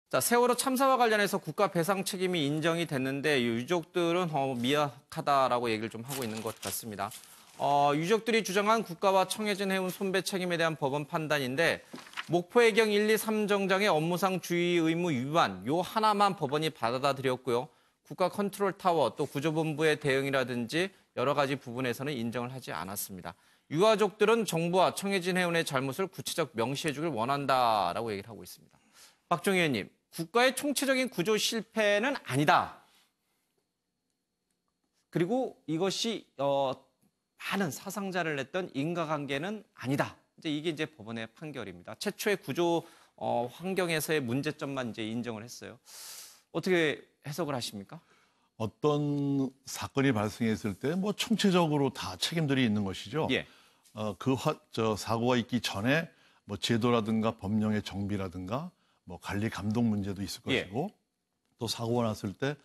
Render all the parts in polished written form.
자, 세월호 참사와 관련해서 국가 배상 책임이 인정이 됐는데 유족들은 미약하다라고 얘기를 좀 하고 있는 것 같습니다. 유족들이 주장한 국가와 청해진 해운 손배 책임에 대한 법원 판단인데 목포해경 1, 2, 3정장의 업무상 주의 의무 위반 요 하나만 법원이 받아들였고요. 국가 컨트롤 타워 또 구조본부의 대응이라든지 여러 가지 부분에서는 인정을 하지 않았습니다. 유가족들은 정부와 청해진 해운의 잘못을 구체적 명시해주길 원한다라고 얘기를 하고 있습니다. 박종희 의원님, 국가의 총체적인 구조 실패는 아니다. 그리고 이것이 많은 사상자를 냈던 인과관계는 아니다. 이게 이제 법원의 판결입니다. 최초의 구조 환경에서의 문제점만 이제 인정을 했어요. 어떻게 해석을 하십니까? 어떤 사건이 발생했을 때 뭐 총체적으로 다 책임들이 있는 것이죠. 예. 사고가 있기 전에 뭐 제도라든가 법령의 정비라든가 뭐 관리 감독 문제도 있을 것이고 또 사고가 났을 때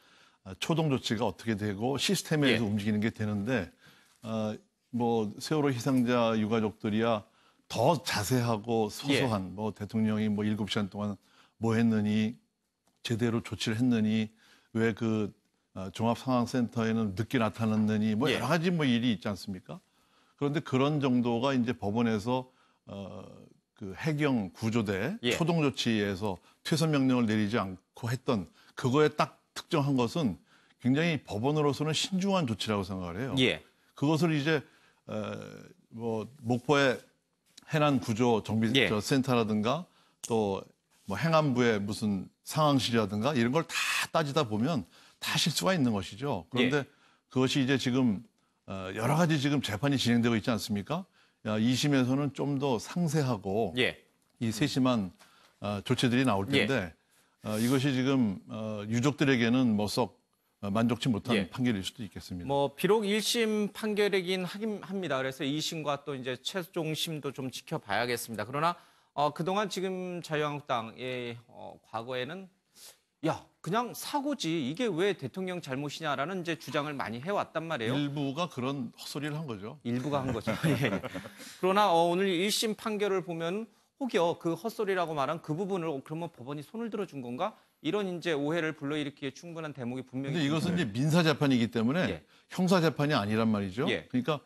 초동 조치가 어떻게 되고 시스템에서 움직이는 게 되는데 뭐 세월호 희생자 유가족들이야 더 자세하고 소소한 뭐 대통령이 뭐 7시간 동안 뭐 했느니 제대로 조치를 했느니 왜 그 종합상황센터에는 늦게 나타났느니 뭐 여러 가지 뭐 일이 있지 않습니까? 그런데 그런 정도가 이제 법원에서 그 해경 구조대 초동 조치에서 퇴선 명령을 내리지 않고 했던 그거에 딱 특정한 것은 굉장히 법원으로서는 신중한 조치라고 생각을 해요. 그것을 이제 뭐 목포의 해난 구조 정비 센터라든가 또 뭐 행안부의 무슨 상황실이라든가 이런 걸 다 따지다 보면 다 실수가 있는 것이죠. 그런데 그것이 이제 지금 여러 가지 지금 재판이 진행되고 있지 않습니까? 2심에서는 좀 더 상세하고 이 세심한 조치들이 나올 텐데 이것이 지금 유족들에게는 뭐 썩 만족치 못한 판결일 수도 있겠습니다. 뭐 비록 1심 판결이긴 합니다. 그래서 2심과 또 이제 최종심도 좀 지켜봐야겠습니다. 그러나 그동안 지금 자유한국당의 과거에는 그냥 사고지 이게 왜 대통령 잘못이냐라는 이제 주장을 많이 해왔단 말이에요. 일부가 그런 헛소리를 한 거죠. 일부가 한 거죠. 그러나 오늘 1심 판결을 보면 혹여 그 헛소리라고 말한 그 부분을 그러면 법원이 손을 들어준 건가? 이런 이제 오해를 불러일으키기에 충분한 대목이 분명히. 근데 이것은 이제 민사 재판이기 때문에 형사 재판이 아니란 말이죠. 그러니까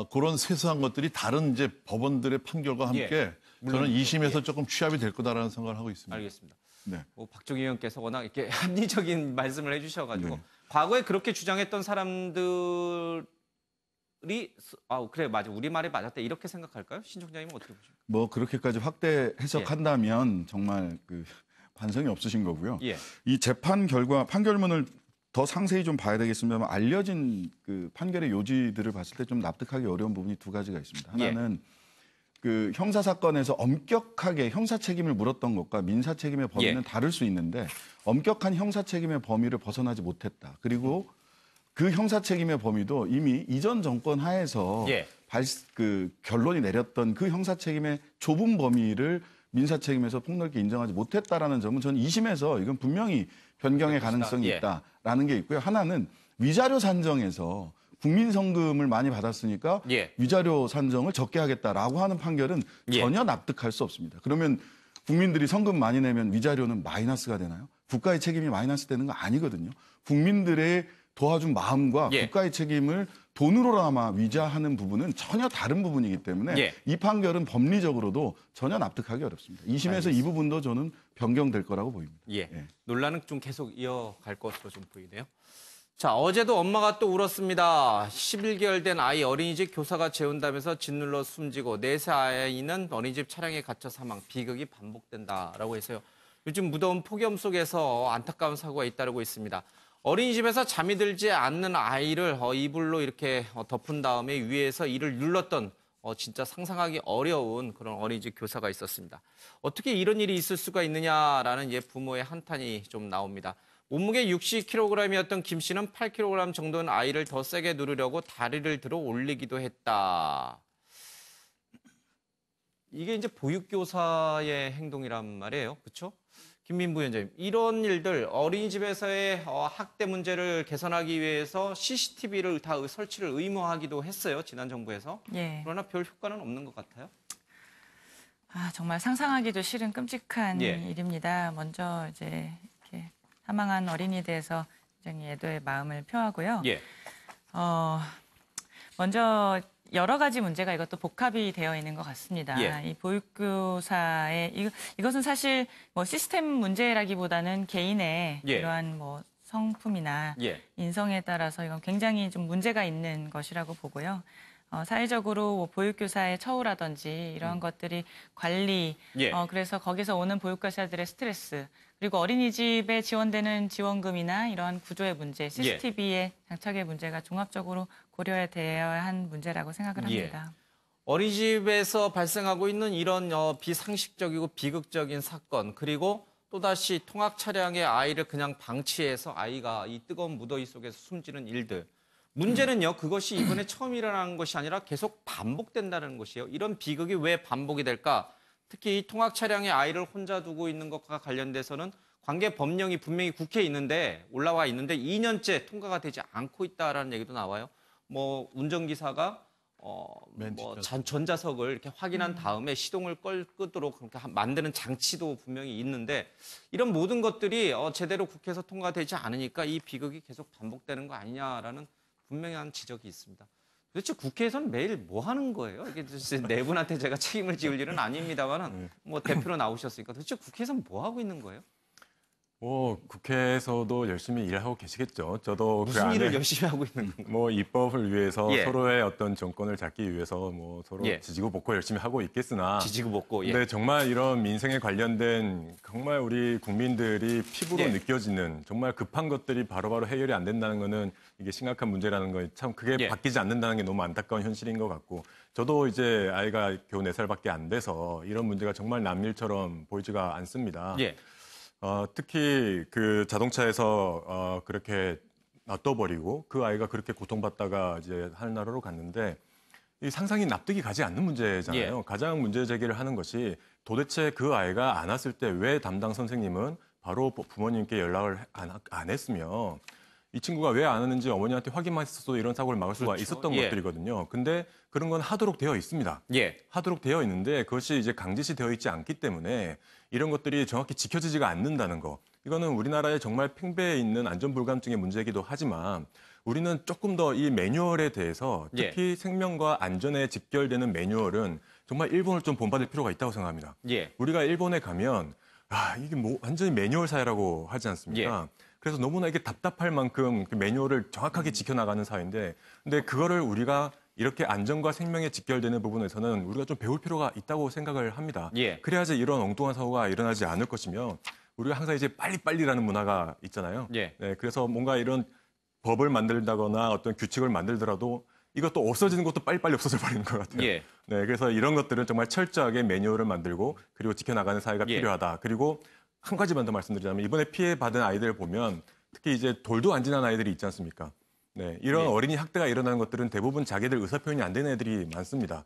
그런 세세한 것들이 다른 이제 법원들의 판결과 함께 저는 2심에서 조금 취합이 될 거다라는 생각을 하고 있습니다. 알겠습니다. 박종희 의원께서 워낙 이렇게 합리적인 말씀을 해주셔가지고 과거에 그렇게 주장했던 사람들이 그래 맞아 우리 말이 맞았다 이렇게 생각할까요? 신청자님은 어떻게 보십니까? 뭐 그렇게까지 확대 해석한다면 정말 그 반성이 없으신 거고요. 이 재판 결과 판결문을 더 상세히 좀 봐야 되겠습니다만 알려진 그 판결의 요지들을 봤을 때 좀 납득하기 어려운 부분이 두 가지가 있습니다. 하나는 그 형사 사건에서 엄격하게 형사 책임을 물었던 것과 민사 책임의 범위는 다를 수 있는데 엄격한 형사 책임의 범위를 벗어나지 못했다. 그리고 그 형사 책임의 범위도 이미 이전 정권 하에서 그 결론이 내렸던 그 형사 책임의 좁은 범위를 민사 책임에서 폭넓게 인정하지 못했다라는 점은 저는 2심에서 이건 분명히 변경의 가능성이 있다라는 게 있고요. 하나는 위자료 산정에서 국민 성금을 많이 받았으니까 위자료 산정을 적게 하겠다라고 하는 판결은 전혀 납득할 수 없습니다. 그러면 국민들이 성금 많이 내면 위자료는 마이너스가 되나요? 국가의 책임이 마이너스 되는 거 아니거든요. 국민들의 도와준 마음과 국가의 책임을 돈으로나마 위자하는 부분은 전혀 다른 부분이기 때문에 이 판결은 법리적으로도 전혀 납득하기 어렵습니다. 2심에서 이 부분도 저는 변경될 거라고 보입니다. 논란은 좀 계속 이어갈 것으로 좀 보이네요. 자, 어제도 엄마가 또 울었습니다. 11개월 된 아이 어린이집 교사가 재운다면서 짓눌러 숨지고 4세 아이는 어린이집 차량에 갇혀 사망, 비극이 반복된다라고 해서요. 요즘 무더운 폭염 속에서 안타까운 사고가 잇따르고 있습니다. 어린이집에서 잠이 들지 않는 아이를 이불로 이렇게 덮은 다음에 위에서 이를 눌렀던 진짜 상상하기 어려운 그런 어린이집 교사가 있었습니다. 어떻게 이런 일이 있을 수가 있느냐라는 부모의 한탄이 좀 나옵니다. 몸무게 60kg이었던 김 씨는 8kg 정도는 아이를 더 세게 누르려고 다리를 들어 올리기도 했다. 이게 이제 보육교사의 행동이란 말이에요. 그렇죠? 김민부 위원장님, 이런 일들 어린이집에서의 학대 문제를 개선하기 위해서 CCTV를 다 설치를 의무화하기도 했어요. 지난 정부에서. 그러나 별 효과는 없는 것 같아요. 정말 상상하기도 싫은 끔찍한 일입니다. 먼저 이제 이렇게 사망한 어린이에 대해서 굉장히 애도의 마음을 표하고요. 먼저 여러 가지 문제가 이것도 복합이 되어 있는 것 같습니다. 이 보육교사의 이것은 사실 뭐 시스템 문제라기보다는 개인의 이러한 뭐 성품이나 인성에 따라서 이건 굉장히 좀 문제가 있는 것이라고 보고요. 사회적으로 뭐 보육교사의 처우라든지 이러한 것들이 관리, 그래서 거기서 오는 보육교사들의 스트레스, 그리고 어린이집에 지원되는 지원금이나 이러한 구조의 문제, CCTV의 장착의 문제가 종합적으로 고려되어야 한 문제라고 생각을 합니다. 어린이집에서 발생하고 있는 이런 비상식적이고 비극적인 사건, 그리고 또다시 통학 차량에 아이를 그냥 방치해서 아이가 이 뜨거운 무더위 속에서 숨지는 일들. 문제는요, 그것이 이번에 처음 일어나는 것이 아니라 계속 반복된다는 것이에요. 이런 비극이 왜 반복이 될까? 특히 이 통학 차량에 아이를 혼자 두고 있는 것과 관련돼서는 관계 법령이 분명히 국회에 있는데 올라와 있는데 2년째 통과가 되지 않고 있다라는 얘기도 나와요. 뭐 운전기사가 전자석을 이렇게 확인한 다음에 시동을 끄도록 그렇게 만드는 장치도 분명히 있는데 이런 모든 것들이 제대로 국회에서 통과되지 않으니까 이 비극이 계속 반복되는 거 아니냐라는 분명한 지적이 있습니다. 도대체 국회에서는 매일 뭐 하는 거예요? 이게 네 분한테 제가 책임을 지을 일은 아닙니다만은 뭐 대표로 나오셨으니까 도대체 국회에서는 뭐 하고 있는 거예요? 국회에서도 열심히 일하고 계시겠죠. 저도 무슨 일을 열심히 하고 있는 건가요? 뭐 입법을 위해서 서로의 어떤 정권을 잡기 위해서 뭐 서로 지지고 볶고 열심히 하고 있겠으나 지지고 볶고. 근데 정말 이런 민생에 관련된 정말 우리 국민들이 피부로 느껴지는 정말 급한 것들이 바로바로 해결이 안 된다는 거는 이게 심각한 문제라는 거 참 그게 바뀌지 않는다는 게 너무 안타까운 현실인 것 같고 저도 이제 아이가 겨우 4살밖에 안 돼서 이런 문제가 정말 남일처럼 보이지가 않습니다. 특히 그 자동차에서 그렇게 놔둬버리고 그 아이가 그렇게 고통받다가 이제 하늘나라로 갔는데 이 상상이 납득이 가지 않는 문제잖아요. 가장 문제 제기를 하는 것이 도대체 그 아이가 안 왔을 때 왜 담당 선생님은 바로 부모님께 연락을 안 했으며 이 친구가 왜 안 왔는지 어머니한테 확인만 했어도 이런 사고를 막을 수가 있었던 것들이거든요. 근데 그런 건 하도록 되어 있습니다. 하도록 되어 있는데 그것이 이제 강제시 되어 있지 않기 때문에 이런 것들이 정확히 지켜지지가 않는다는 거. 이거는 우리나라에 정말 팽배해 있는 안전불감증의 문제이기도 하지만 우리는 조금 더 이 매뉴얼에 대해서 특히 생명과 안전에 직결되는 매뉴얼은 정말 일본을 좀 본받을 필요가 있다고 생각합니다. 우리가 일본에 가면 이게 뭐 완전히 매뉴얼 사회라고 하지 않습니까? 그래서 너무나 이게 답답할 만큼 그 매뉴얼을 정확하게 지켜나가는 사회인데 근데 그거를 우리가 이렇게 안전과 생명에 직결되는 부분에서는 우리가 좀 배울 필요가 있다고 생각을 합니다. 그래야지 이런 엉뚱한 사고가 일어나지 않을 것이며 우리가 항상 이제 빨리빨리라는 문화가 있잖아요. 그래서 뭔가 이런 법을 만들다거나 어떤 규칙을 만들더라도 이것도 없어지는 것도 빨리빨리 없어져 버리는 것 같아요. 그래서 이런 것들은 정말 철저하게 매뉴얼을 만들고 그리고 지켜나가는 사회가 필요하다. 그리고 한 가지만 더 말씀드리자면 이번에 피해받은 아이들 보면 특히 이제 돌도 안 지난 아이들이 있지 않습니까? 이런 어린이 학대가 일어나는 것들은 대부분 자기들 의사표현이 안 되는 애들이 많습니다.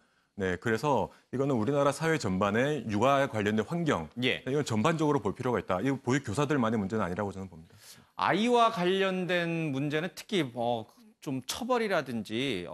그래서 이거는 우리나라 사회 전반에 육아에 관련된 환경, 이건 전반적으로 볼 필요가 있다. 이거 보육 교사들만의 문제는 아니라고 저는 봅니다. 아이와 관련된 문제는 특히 좀 처벌이라든지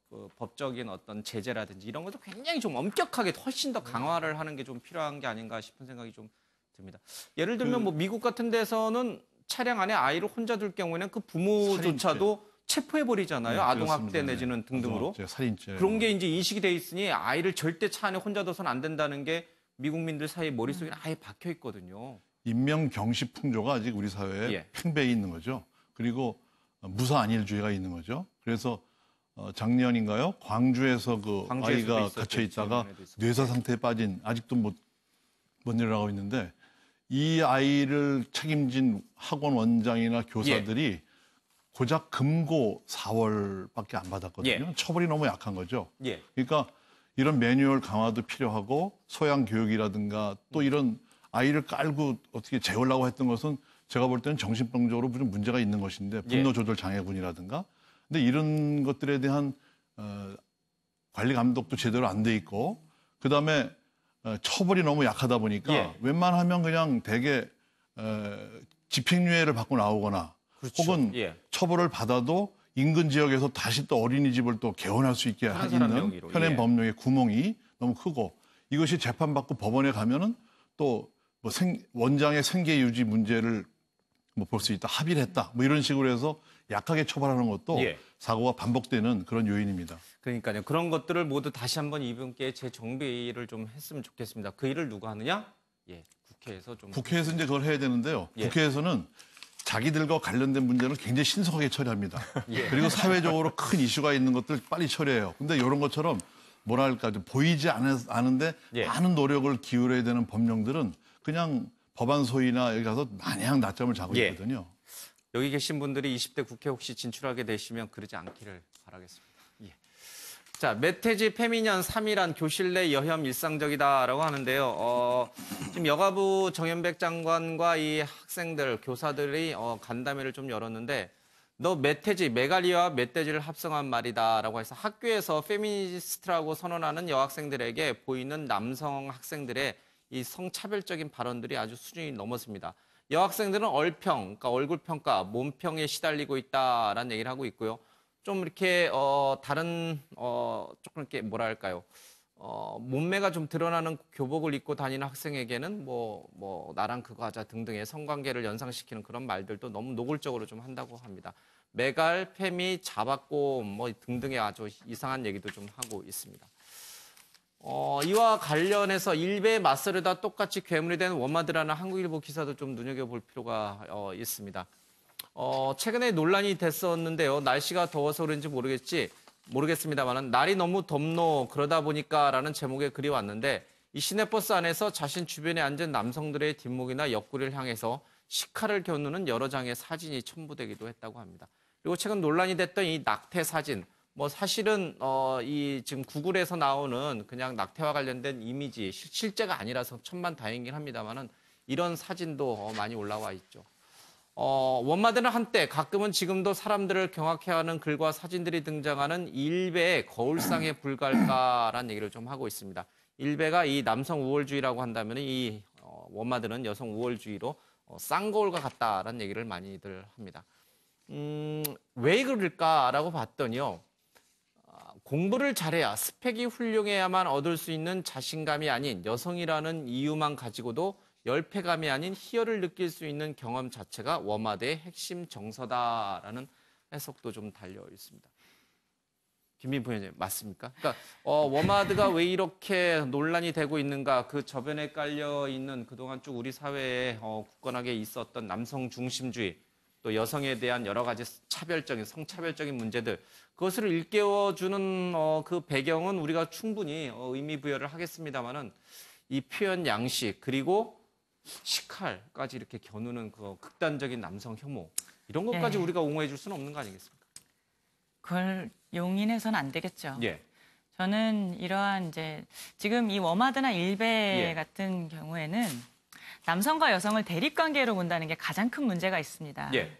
그 법적인 어떤 제재라든지 이런 것도 굉장히 좀 엄격하게 훨씬 더 강화를 하는 게 좀 필요한 게 아닌가 싶은 생각이 좀 듭니다. 예를 들면 뭐 미국 같은 데서는 차량 안에 아이를 혼자 둘 경우에는 그 부모조차도 체포해버리잖아요. 아동학대 내지는 등등으로. 살인죄. 그런 게 이제 인식이 돼 있으니 아이를 절대 차 안에 혼자 둬서는 안 된다는 게 미국민들 사이 머릿속에 아예 박혀 있거든요. 인명경시 풍조가 아직 우리 사회에 팽배해 있는 거죠. 그리고 무사안일주의가 있는 거죠. 그래서 작년인가요? 광주에서 그 아이가 갇혀 있다가 뇌사 상태에 빠진 아직도 못 일어나고 있는데 이 아이를 책임진 학원 원장이나 교사들이 고작 금고 4월밖에 안 받았거든요. 처벌이 너무 약한 거죠. 그러니까 이런 매뉴얼 강화도 필요하고 소양 교육이라든가 또 이런 아이를 깔고 어떻게 재우려고 했던 것은 제가 볼 때는 정신병적으로 무슨 문제가 있는 것인데 분노 조절 장애군이라든가 근데 이런 것들에 대한 관리 감독도 제대로 안 돼 있고 그다음에 처벌이 너무 약하다 보니까 웬만하면 그냥 대개 집행유예를 받고 나오거나 혹은 처벌을 받아도 인근 지역에서 다시 또 어린이집을 또 개원할 수 있게 하는 현행 법령의 구멍이 너무 크고 이것이 재판받고 법원에 가면은 또 뭐 원장의 생계 유지 문제를 뭐 볼 수 있다, 합의를 했다, 뭐 이런 식으로 해서 약하게 처벌하는 것도 예. 사고가 반복되는 그런 요인입니다. 그러니까요. 그런 것들을 모두 다시 한번 이분께 재정비를 좀 했으면 좋겠습니다. 그 일을 누가 하느냐? 예, 국회에서 좀. 국회에서 이제 그걸 해야 되는데요. 예. 국회에서는 자기들과 관련된 문제를 굉장히 신속하게 처리합니다. 예. 그리고 사회적으로 큰 이슈가 있는 것들 빨리 처리해요. 근데 이런 것처럼 뭐랄까 좀 보이지 않은데 예. 많은 노력을 기울여야 되는 법령들은 그냥 법안 소위나 여기 가서 마냥 낮잠을 자고 예. 있거든요. 여기 계신 분들이 20대 국회 혹시 진출하게 되시면 그러지 않기를 바라겠습니다. 예. 자, 메태지 페미년 3일한 교실 내 여혐 일상적이다라고 하는데요. 지금 여가부 정현백 장관과 이 학생들, 교사들이 간담회를 좀 열었는데 너 메태지, 메갈리와 멧돼지를 합성한 말이다라고 해서 학교에서 페미니스트라고 선언하는 여학생들에게 보이는 남성 학생들의 이 성차별적인 발언들이 아주 수준이 넘었습니다. 여학생들은 얼평, 그러니까 얼굴 평가, 몸평에 시달리고 있다라는 얘기를 하고 있고요. 좀 이렇게 다른 조금 이렇게 뭐랄까요? 몸매가 좀 드러나는 교복을 입고 다니는 학생에게는 뭐 나랑 그거 하자 등등의 성관계를 연상시키는 그런 말들도 너무 노골적으로 좀 한다고 합니다. 메갈, 페미, 자박고 뭐 등등의 아주 이상한 얘기도 좀 하고 있습니다. 이와 관련해서 일베에 맞서려다 똑같이 괴물이 된 워마드라는 한국일보 기사도 좀 눈여겨볼 필요가 있습니다. 최근에 논란이 됐었는데요. 날씨가 더워서 그런지 모르겠습니다만 날이 너무 덥노 그러다 보니까라는 제목의 글이 왔는데 이 시내버스 안에서 자신 주변에 앉은 남성들의 뒷목이나 옆구리를 향해서 시카를 겨누는 여러 장의 사진이 첨부되기도 했다고 합니다. 그리고 최근 논란이 됐던 이 낙태 사진, 뭐 사실은 이 지금 구글에서 나오는 그냥 낙태와 관련된 이미지 실제가 아니라서 천만다행이긴 합니다만은 이런 사진도 많이 올라와 있죠. 원마드는 한때 가끔은 지금도 사람들을 경악해하는 글과 사진들이 등장하는 일베의 거울상에 불과할까라는 얘기를 좀 하고 있습니다. 일베가 이 남성 우월주의라고 한다면 이 원마드는 여성 우월주의로 쌍거울과 같다라는 얘기를 많이들 합니다. 왜 그럴까라고 봤더니요. 공부를 잘해야 스펙이 훌륭해야만 얻을 수 있는 자신감이 아닌 여성이라는 이유만 가지고도 열패감이 아닌 희열을 느낄 수 있는 경험 자체가 워마드의 핵심 정서다라는 해석도 좀 달려 있습니다. 김민 부회장님 맞습니까? 그러니까 워마드가 왜 이렇게 논란이 되고 있는가? 그 저변에 깔려 있는 그동안 쭉 우리 사회에 굳건하게 있었던 남성 중심주의, 또 여성에 대한 여러 가지 성차별적인 문제들, 그것을 일깨워주는 그 배경은 우리가 충분히 의미 부여를 하겠습니다만은 이 표현 양식 그리고 시칼까지 이렇게 겨누는 그 극단적인 남성 혐오 이런 것까지 네. 우리가 옹호해 줄 수는 없는 거 아니겠습니까? 그걸 용인해서는 안 되겠죠. 예. 저는 이러한 이제 지금 이 워마드나 일베 예. 같은 경우에는 남성과 여성을 대립관계로 본다는 게 가장 큰 문제가 있습니다. 예.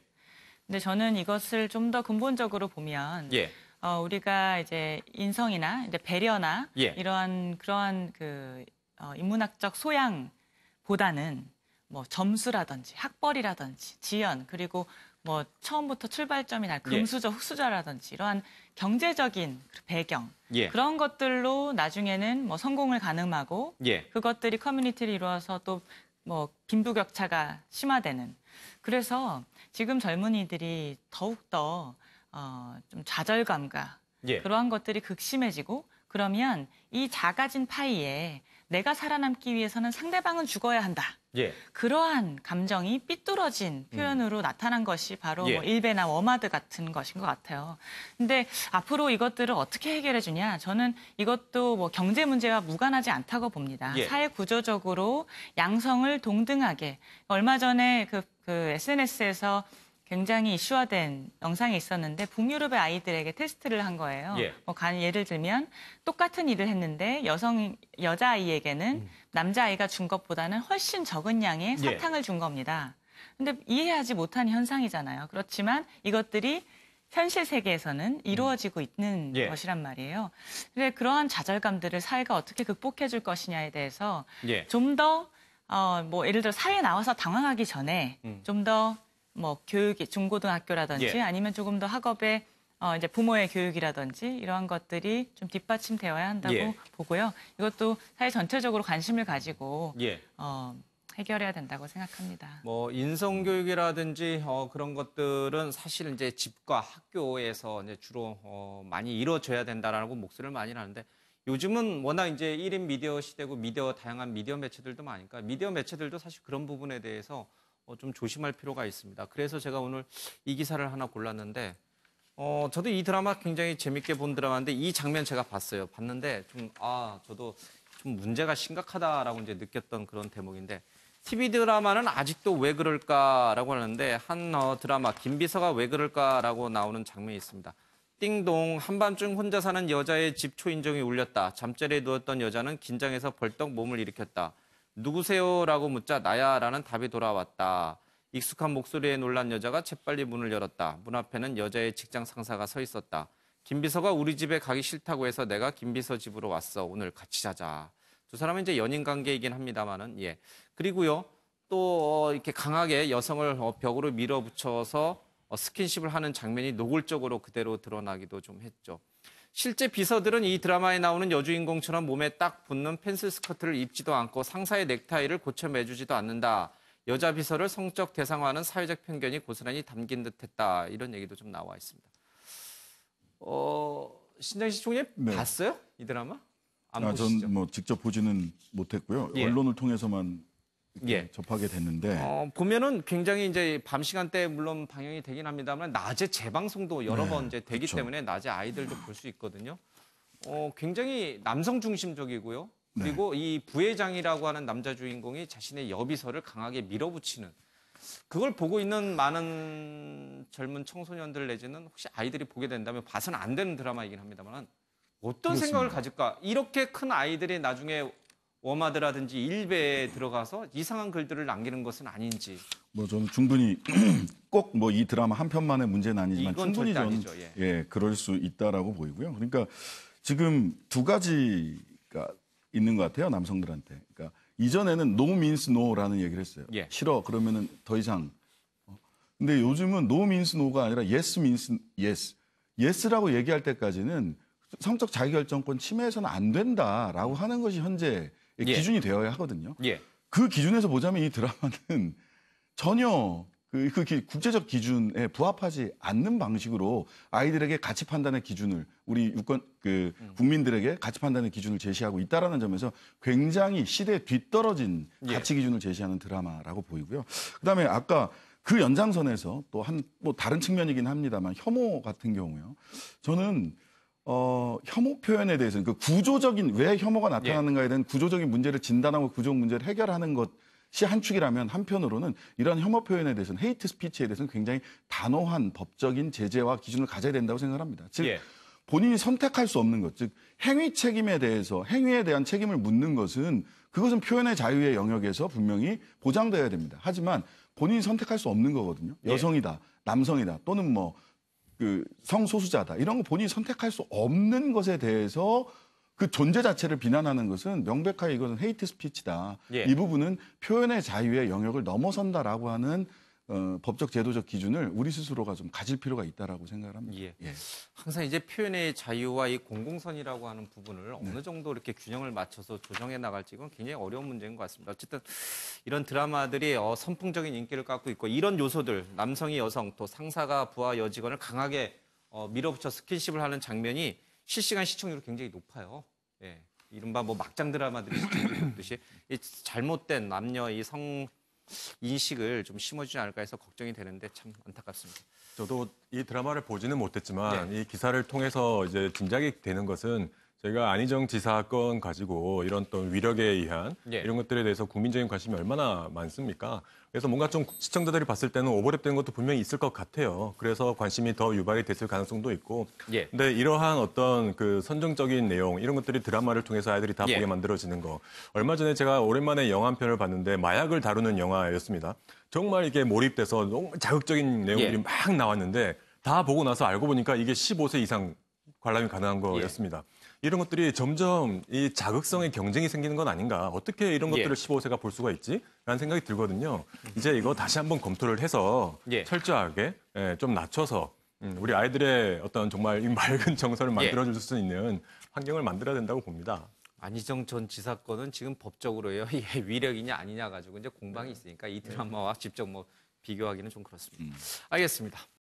근데 저는 이것을 좀 더 근본적으로 보면 예. 우리가 이제 인성이나 이제 배려나 예. 그러한 그 인문학적 소양보다는 뭐 점수라든지 학벌이라든지 지연 그리고 뭐 처음부터 출발점이 날 금수저 흑수저라든지 이러한 경제적인 배경 예. 그런 것들로 나중에는 뭐 성공을 가늠하고 예. 그것들이 커뮤니티를 이루어서 또 뭐 빈부격차가 심화되는 그래서 지금 젊은이들이 더욱더 좀 좌절감과 예. 그러한 것들이 극심해지고 그러면 이 작아진 파이에 내가 살아남기 위해서는 상대방은 죽어야 한다. 예. 그러한 감정이 삐뚤어진 표현으로 나타난 것이 바로 뭐 일베나 워마드 같은 것인 것 같아요. 근데 앞으로 이것들을 어떻게 해결해 주냐? 저는 이것도 뭐 경제 문제와 무관하지 않다고 봅니다. 예. 사회 구조적으로 양성을 동등하게 얼마 전에 그 SNS에서 굉장히 이슈화된 영상이 있었는데 북유럽의 아이들에게 테스트를 한 거예요. 예. 예를 들면 똑같은 일을 했는데 여자아이에게는 남자아이가 준 것보다는 훨씬 적은 양의 사탕을 준 겁니다. 근데 이해하지 못한 현상이잖아요. 그렇지만 이것들이 현실 세계에서는 이루어지고 있는 것이란 말이에요. 그래 그러한 좌절감들을 사회가 어떻게 극복해 줄 것이냐에 대해서 좀 더 뭐 예를 들어 사회에 나와서 당황하기 전에 좀 더 뭐 교육이 중고등학교라든지 아니면 조금 더 학업에 이제 부모의 교육이라든지 이러한 것들이 좀 뒷받침되어야 한다고 예. 보고요. 이것도 사회 전체적으로 관심을 가지고 예. 해결해야 된다고 생각합니다. 뭐 인성교육이라든지 그런 것들은 사실 이제 집과 학교에서 이제 주로 많이 이루어져야 된다라고 목소리를 많이 하는데 요즘은 워낙 이제 1인 미디어 시대고 다양한 미디어 매체들도 많으니까 미디어 매체들도 사실 그런 부분에 대해서 좀 조심할 필요가 있습니다. 그래서 제가 오늘 이 기사를 하나 골랐는데 저도 이 드라마 굉장히 재밌게 본 드라마인데 이 장면 제가 봤어요. 봤는데 저도 좀 문제가 심각하다라고 이제 느꼈던 그런 대목인데 TV 드라마는 아직도 왜 그럴까라고 하는데 한 드라마 김비서가 왜 그럴까라고 나오는 장면이 있습니다. 띵동 한밤중 혼자 사는 여자의 집 초인종이 울렸다. 잠자리에 누웠던 여자는 긴장해서 벌떡 몸을 일으켰다. 누구세요라고 묻자 나야라는 답이 돌아왔다. 익숙한 목소리에 놀란 여자가 재빨리 문을 열었다. 문 앞에는 여자의 직장 상사가 서 있었다. 김비서가 우리 집에 가기 싫다고 해서 내가 김비서 집으로 왔어. 오늘 같이 자자. 두 사람은 이제 연인 관계이긴 합니다만은 예. 그리고요 또 이렇게 강하게 여성을 벽으로 밀어붙여서 스킨십을 하는 장면이 노골적으로 그대로 드러나기도 좀 했죠. 실제 비서들은 이 드라마에 나오는 여주인공처럼 몸에 딱 붙는 펜슬 스커트를 입지도 않고 상사의 넥타이를 고쳐 매주지도 않는다. 여자 비서를 성적 대상화하는 사회적 편견이 고스란히 담긴 듯했다. 이런 얘기도 좀 나와 있습니다. 신장식 총님 네. 봤어요? 이 드라마? 안 보시죠? 전 뭐 직접 보지는 못했고요. 예. 언론을 통해서만 이렇게 예. 접하게 됐는데 보면은 굉장히 이제 밤 시간대에 물론 방영이 되긴 합니다만 낮에 재방송도 여러 네, 번 이제 되기 그렇죠. 때문에 낮에 아이들도 볼 수 있거든요. 굉장히 남성 중심적이고요. 네. 그리고 이 부회장이라고 하는 남자 주인공이 자신의 여비서를 강하게 밀어붙이는 그걸 보고 있는 많은 젊은 청소년들 내지는 혹시 아이들이 보게 된다면 봐서는 안 되는 드라마이긴 합니다만 어떤 그렇습니다. 생각을 가질까? 이렇게 큰 아이들이 나중에 워마드라든지 일베에 들어가서 이상한 글들을 남기는 것은 아닌지. 뭐 저는 충분히 꼭 뭐 이 드라마 한 편만의 문제는 아니지만 이건 충분히 절대 저는 아니죠. 예, 그럴 수 있다라고 보이고요. 그러니까 지금 두 가지가 있는 것 같아요, 남성들한테. 그러니까 이전에는 no means no라는 얘기를 했어요. 예. 싫어 그러면은 더 이상. 근데 요즘은 no means no가 아니라 yes means yes. yes라고 얘기할 때까지는 성적 자기결정권 침해해서는 안 된다라고 하는 것이 현재 예. 기준이 되어야 하거든요. 예. 그 기준에서 보자면 이 드라마는 전혀 그 국제적 기준에 부합하지 않는 방식으로 아이들에게 가치 판단의 기준을 우리 국민들에게 가치 판단의 기준을 제시하고 있다라는 점에서 굉장히 시대에 뒤떨어진 예. 가치 기준을 제시하는 드라마라고 보이고요. 그다음에 아까 그 연장선에서 또 뭐 다른 측면이긴 합니다만 혐오 같은 경우요. 저는 혐오 표현에 대해서는 그 구조적인 왜 혐오가 나타나는가에 대한 구조적인 문제를 진단하고 구조 문제를 해결하는 것이 한 축이라면 한편으로는 이런 혐오 표현에 대해서는 헤이트 스피치에 대해서는 굉장히 단호한 법적인 제재와 기준을 가져야 된다고 생각합니다. 즉 예. 본인이 선택할 수 없는 것, 즉 행위 책임에 대해서 행위에 대한 책임을 묻는 것은 그것은 표현의 자유의 영역에서 분명히 보장돼야 됩니다. 하지만 본인이 선택할 수 없는 거거든요. 여성이다, 남성이다, 또는 뭐 성소수자다 이런 거 본인이 선택할 수 없는 것에 대해서 그 존재 자체를 비난하는 것은 명백하게 이것은 헤이트 스피치다. 예. 이 부분은 표현의 자유의 영역을 넘어선다라고 하는 법적 제도적 기준을 우리 스스로가 좀 가질 필요가 있다라고 생각을 합니다. 예. 항상 이제 표현의 자유와 이 공공선이라고 하는 부분을 어느 정도 이렇게 균형을 맞춰서 조정해 나갈지 이건 굉장히 어려운 문제인 것 같습니다. 어쨌든 이런 드라마들이 선풍적인 인기를 갖고 있고 이런 요소들 남성이 여성 또 상사가 부하 여직원을 강하게 밀어붙여 스킨십을 하는 장면이 실시간 시청률이 굉장히 높아요. 예. 이른바 뭐 막장 드라마들이 시청률이 높듯이 이 잘못된 남녀 이 성 인식을 좀 심어주지 않을까 해서 걱정이 되는데 참 안타깝습니다. 저도 이 드라마를 보지는 못했지만 이 기사를 통해서 이제 짐작이 되는 것은 저희가 안희정 지사 건 가지고 이런 또 위력에 의한 이런 것들에 대해서 국민적인 관심이 얼마나 많습니까? 그래서 뭔가 좀 시청자들이 봤을 때는 오버랩되는 것도 분명히 있을 것 같아요. 그래서 관심이 더 유발이 됐을 가능성도 있고. 근데 이러한 어떤 그 선정적인 내용 이런 것들이 드라마를 통해서 아이들이 다 보게 만들어지는 거. 얼마 전에 제가 오랜만에 영화 한 편을 봤는데 마약을 다루는 영화였습니다. 정말 이게 몰입돼서 너무 자극적인 내용들이 막 나왔는데 다 보고 나서 알고 보니까 이게 15세 이상 관람이 가능한 거였습니다. 이런 것들이 점점 이 자극성의 경쟁이 생기는 건 아닌가. 어떻게 이런 것들을 15세가 볼 수가 있지? 라는 생각이 들거든요. 이제 이거 다시 한번 검토를 해서 철저하게 좀 낮춰서 우리 아이들의 어떤 정말 이 맑은 정서를 만들어줄 수 있는 환경을 만들어야 된다고 봅니다. 안희정 전 지사 건은 지금 법적으로요. 이게 위력이냐 아니냐 가지고 이제 공방이 있으니까 이 드라마와 직접 뭐 비교하기는 좀 그렇습니다. 알겠습니다.